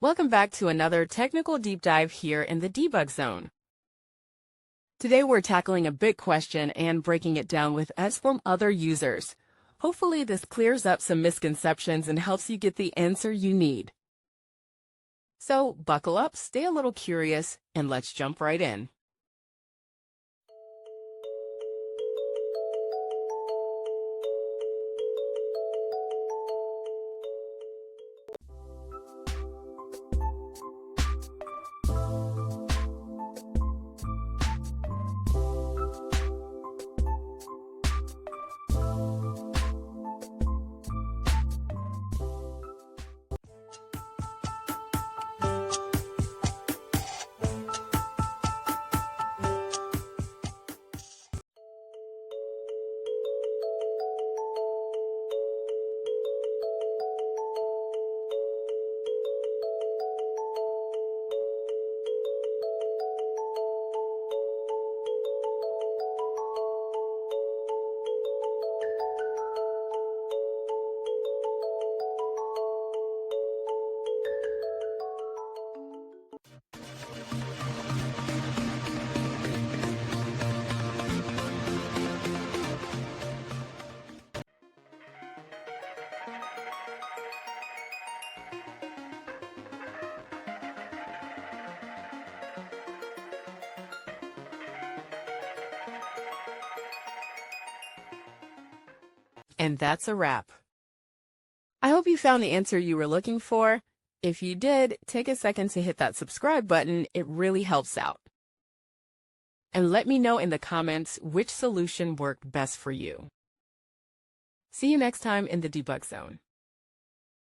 Welcome back to another technical deep dive here in the debug zone. Today we're tackling a big question and breaking it down with us from other users. Hopefully this clears up some misconceptions and helps you get the answer you need. So buckle up, stay a little curious, and let's jump right in. And that's a wrap. I hope you found the answer you were looking for. If you did, take a second to hit that subscribe button. It really helps out. And let me know in the comments which solution worked best for you. See you next time in the debug zone.